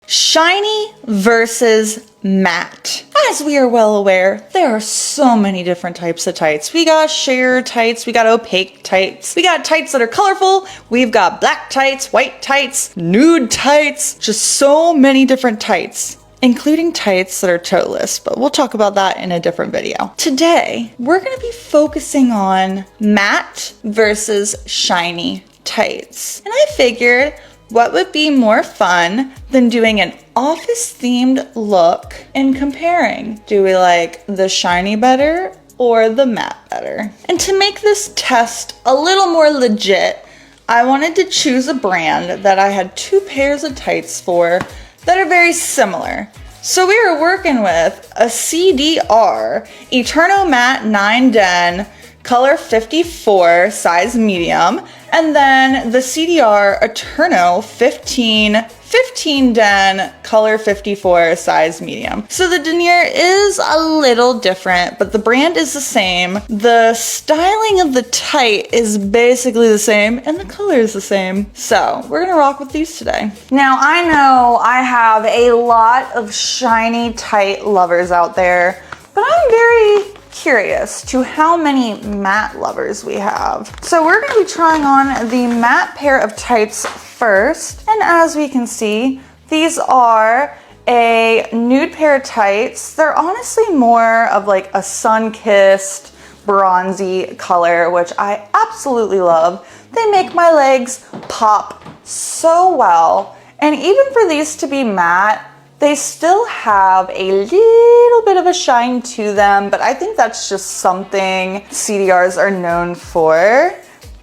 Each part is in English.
Shiny versus matte. As we are well aware, there are so many different types of tights. We got sheer tights, we got opaque tights, we got tights that are colorful, we've got black tights, white tights, nude tights, just so many different tights, including tights that are toeless, but we'll talk about that in a different video. Today, we're gonna be focusing on matte versus shiny tights. And I figured, what would be more fun than doing an office-themed look and comparing? Do we like the shiny better or the matte better? And to make this test a little more legit, I wanted to choose a brand that I had 2 pairs of tights for that are very similar. So we were working with a Cdr Eterno Matte 9 Den, color 54, size medium, and then the Cdr Eterno 15 Den, color 54, size medium. So the denier is a little different, but the brand is the same. The styling of the tight is basically the same, and the color is the same. So we're gonna rock with these today. Now I know I have a lot of shiny tight lovers out there, but I'm very curious to how many matte lovers we have. So we're gonna be trying on the matte pair of tights first. And as we can see, these are a nude pair of tights. They're honestly more of like a sun-kissed bronzy color, which I absolutely love. They make my legs pop so well. And even for these to be matte, they still have a little bit of a shine to them, but I think that's just something CDRs are known for.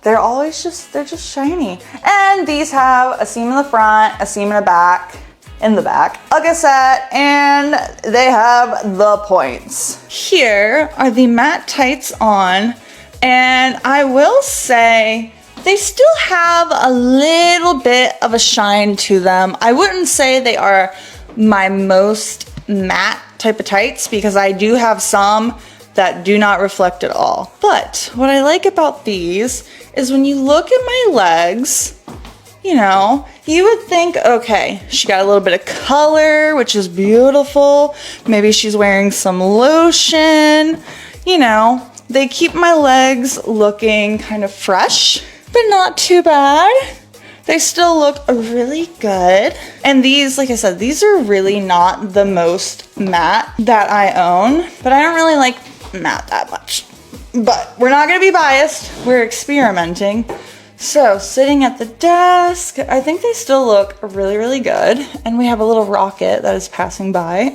They're just shiny. And these have a seam in the front, a seam in the back, a gusset, and they have the points. Here are the matte tights on, and I will say, they still have a little bit of a shine to them. I wouldn't say they are my most matte type of tights because I do have some that do not reflect at all. But what I like about these is when you look at my legs, you know, you would think, okay, she got a little bit of color, which is beautiful. Maybe she's wearing some lotion. You know, they keep my legs looking kind of fresh, but not too bad. They still look really good. And these, like I said, these are really not the most matte that I own, but I don't really like matte that much. But we're not gonna be biased, we're experimenting. So sitting at the desk, I think they still look really, really good. And we have a little rocket that is passing by.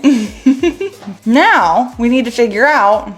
Now we need to figure out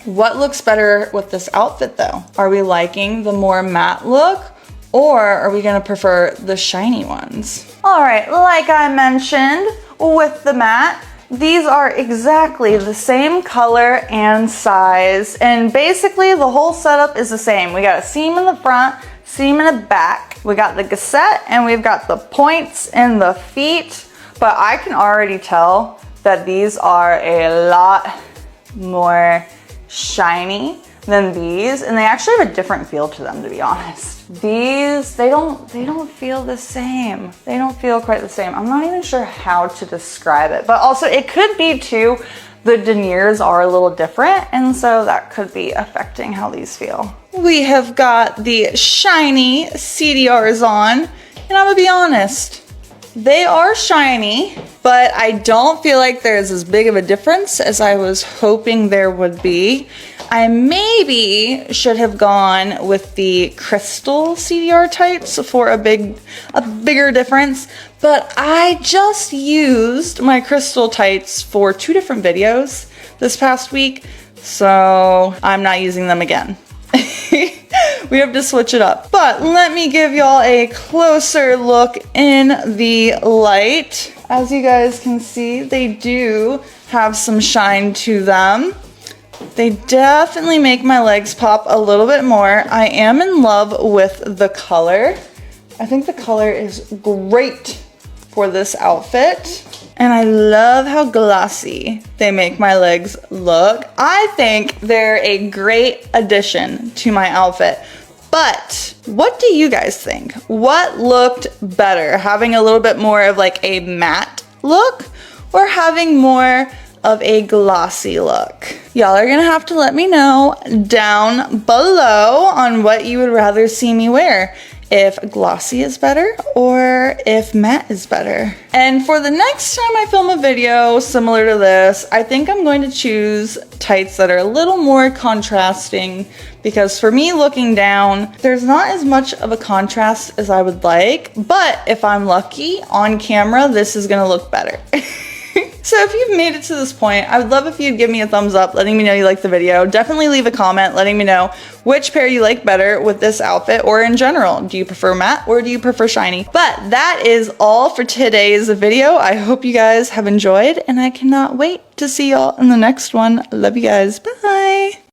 what looks better with this outfit though. Are we liking the more matte look? Or are we gonna prefer the shiny ones? All right, like I mentioned with the matte, these are exactly the same color and size, and basically the whole setup is the same. We got a seam in the front, seam in the back. We got the gusset and we've got the points in the feet, but I can already tell that these are a lot more shiny than these, and they actually have a different feel to them, to be honest. These, they don't feel the same. They don't feel quite the same. I'm not even sure how to describe it, but also it could be too, the deniers are a little different, and so that could be affecting how these feel. We have got the shiny CDRs on, and I'm gonna be honest, they are shiny, but I don't feel like there's as big of a difference as I was hoping there would be. I maybe should have gone with the crystal CDR tights for a bigger difference, but I just used my crystal tights for 2 different videos this past week, so I'm not using them again. We have to switch it up. But let me give y'all a closer look in the light. As you guys can see, they do have some shine to them. They definitely make my legs pop a little bit more. I am in love with the color. I think the color is great for this outfit. And I love how glossy they make my legs look. I think they're a great addition to my outfit. But what do you guys think? What looked better? Having a little bit more of like a matte look or having more of a glossy look? Y'all are gonna have to let me know down below on what you would rather see me wear. If glossy is better or if matte is better. And for the next time I film a video similar to this, I think I'm going to choose tights that are a little more contrasting, because for me looking down, there's not as much of a contrast as I would like, but if I'm lucky on camera, this is gonna look better. So if you've made it to this point, I would love if you'd give me a thumbs up, letting me know you liked the video. Definitely leave a comment letting me know which pair you like better with this outfit or in general. Do you prefer matte or do you prefer shiny? But that is all for today's video. I hope you guys have enjoyed and I cannot wait to see y'all in the next one. Love you guys. Bye.